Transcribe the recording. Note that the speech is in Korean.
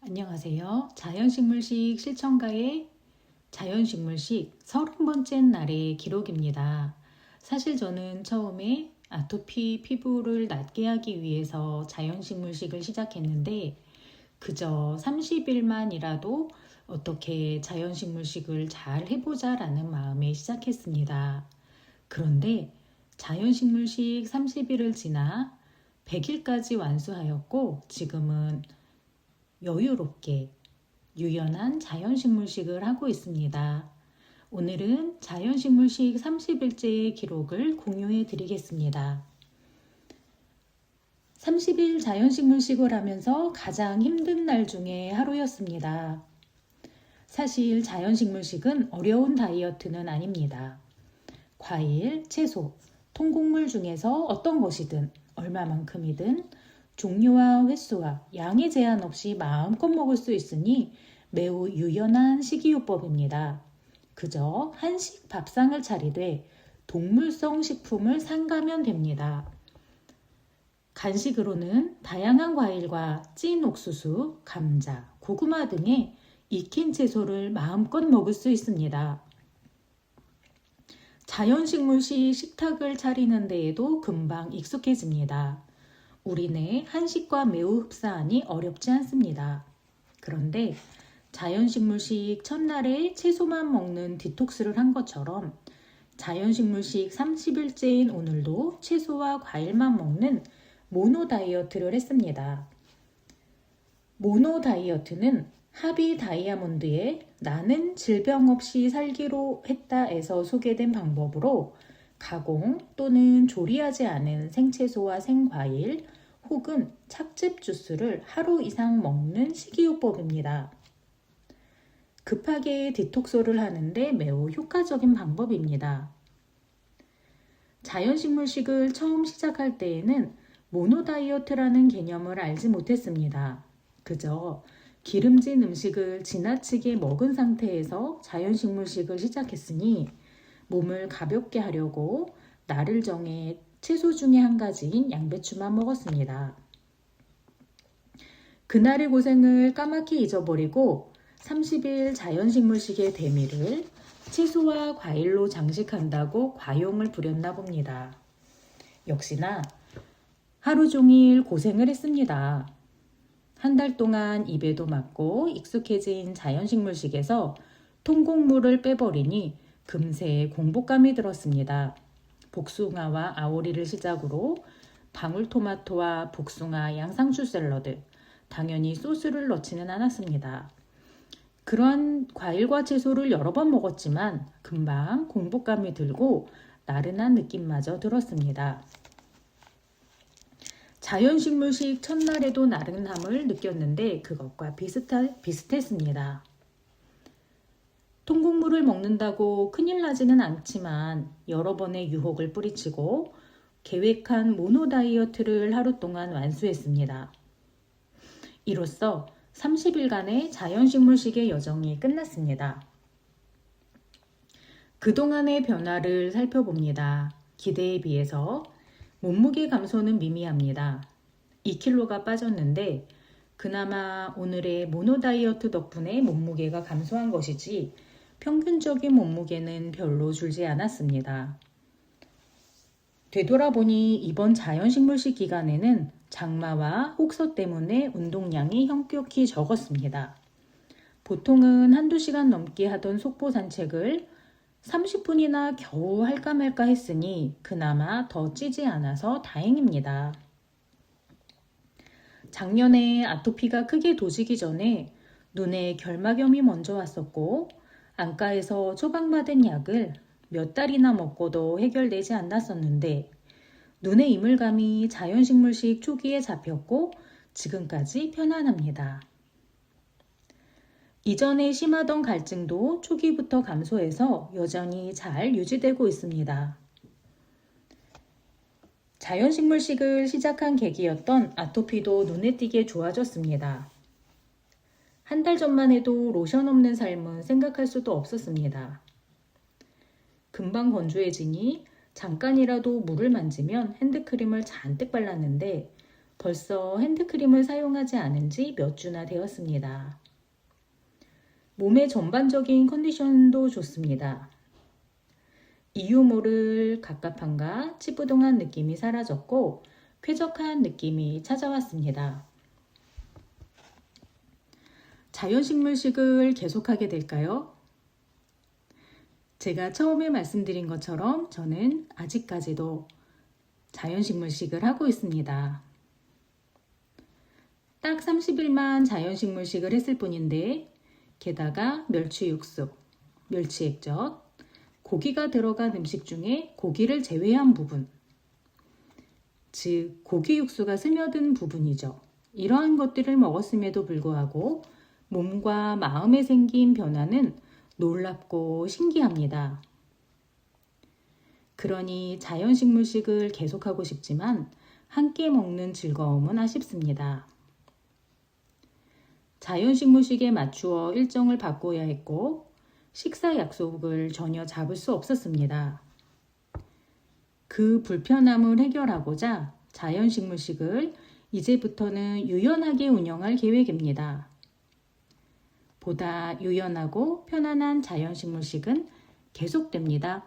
안녕하세요. 자연식물식 실천가의 자연식물식 30번째 날의 기록입니다. 사실 저는 처음에 아토피 피부를 낫게 하기 위해서 자연식물식을 시작했는데 그저 30일만이라도 어떻게 자연식물식을 잘 해보자 라는 마음에 시작했습니다. 그런데 자연식물식 30일을 지나 100일까지 완수하였고 지금은 여유롭게 유연한 자연식물식을 하고 있습니다. 오늘은 자연식물식 30일째의 기록을 공유해 드리겠습니다. 30일 자연식물식을 하면서 가장 힘든 날 중에 하루였습니다. 사실 자연식물식은 어려운 다이어트는 아닙니다. 과일, 채소, 통곡물 중에서 어떤 것이든 얼마만큼이든 종류와 횟수와 양의 제한 없이 마음껏 먹을 수 있으니 매우 유연한 식이요법입니다. 그저 한식 밥상을 차리되 동물성 식품을 삼가면 됩니다. 간식으로는 다양한 과일과 찐 옥수수, 감자, 고구마 등의 익힌 채소를 마음껏 먹을 수 있습니다. 자연식물식 식탁을 차리는 데에도 금방 익숙해집니다. 우리네 한식과 매우 흡사하니 어렵지 않습니다. 그런데 자연식물식 첫날에 채소만 먹는 디톡스를 한 것처럼 자연식물식 30일째인 오늘도 채소와 과일만 먹는 모노 다이어트를 했습니다. 모노 다이어트는 하비 다이아몬드의 나는 질병 없이 살기로 했다에서 소개된 방법으로 가공 또는 조리하지 않은 생채소와 생과일 혹은 착즙 주스를 하루 이상 먹는 식이요법입니다. 급하게 디톡스를 하는데 매우 효과적인 방법입니다. 자연식물식을 처음 시작할 때에는 모노 다이어트라는 개념을 알지 못했습니다. 그저 기름진 음식을 지나치게 먹은 상태에서 자연식물식을 시작했으니 몸을 가볍게 하려고 날을 정해 채소 중에 한 가지인 양배추만 먹었습니다. 그날의 고생을 까맣게 잊어버리고 30일 자연식물식의 대미를 채소와 과일로 장식한다고 과용을 부렸나 봅니다. 역시나 하루 종일 고생을 했습니다. 한 달 동안 입에도 맞고 익숙해진 자연식물식에서 통곡물을 빼버리니 금세 공복감이 들었습니다. 복숭아와 아오리를 시작으로 방울토마토와 복숭아 양상추 샐러드, 당연히 소스를 넣지는 않았습니다. 그러한 과일과 채소를 여러 번 먹었지만 금방 공복감이 들고 나른한 느낌마저 들었습니다. 자연식물식 첫날에도 나른함을 느꼈는데 그것과 비슷했습니다. 통곡물을 먹는다고 큰일 나지는 않지만 여러 번의 유혹을 뿌리치고 계획한 모노 다이어트를 하루 동안 완수했습니다. 이로써 30일간의 자연식물식의 여정이 끝났습니다. 그동안의 변화를 살펴봅니다. 기대에 비해서 몸무게 감소는 미미합니다. 2kg가 빠졌는데 그나마 오늘의 모노 다이어트 덕분에 몸무게가 감소한 것이지 평균적인 몸무게는 별로 줄지 않았습니다. 되돌아보니 이번 자연식물식 기간에는 장마와 혹서 때문에 운동량이 현격히 적었습니다. 보통은 한두 시간 넘게 하던 속보 산책을 30분이나 겨우 할까 말까 했으니 그나마 더 찌지 않아서 다행입니다. 작년에 아토피가 크게 도지기 전에 눈에 결막염이 먼저 왔었고 안과에서 처방받은 약을 몇 달이나 먹고도 해결되지 않았었는데 눈의 이물감이 자연식물식 초기에 잡혔고 지금까지 편안합니다. 이전에 심하던 갈증도 초기부터 감소해서 여전히 잘 유지되고 있습니다. 자연식물식을 시작한 계기였던 아토피도 눈에 띄게 좋아졌습니다. 한 달 전만 해도 로션 없는 삶은 생각할 수도 없었습니다. 금방 건조해지니 잠깐이라도 물을 만지면 핸드크림을 잔뜩 발랐는데 벌써 핸드크림을 사용하지 않은 지 몇 주나 되었습니다. 몸의 전반적인 컨디션도 좋습니다. 이유 모를 갑갑함과 찌뿌둥한 느낌이 사라졌고 쾌적한 느낌이 찾아왔습니다. 자연식물식을 계속하게 될까요? 제가 처음에 말씀드린 것처럼 저는 아직까지도 자연식물식을 하고 있습니다. 딱 30일만 자연식물식을 했을 뿐인데 게다가 멸치 육수, 멸치 액젓, 고기가 들어간 음식 중에 고기를 제외한 부분, 즉 고기 육수가 스며든 부분이죠. 이러한 것들을 먹었음에도 불구하고 몸과 마음에 생긴 변화는 놀랍고 신기합니다. 그러니 자연식물식을 계속하고 싶지만 함께 먹는 즐거움은 아쉽습니다. 자연식물식에 맞추어 일정을 바꿔야 했고 식사 약속을 전혀 잡을 수 없었습니다. 그 불편함을 해결하고자 자연식물식을 이제부터는 유연하게 운영할 계획입니다. 보다 유연하고 편안한 자연식물식은 계속됩니다.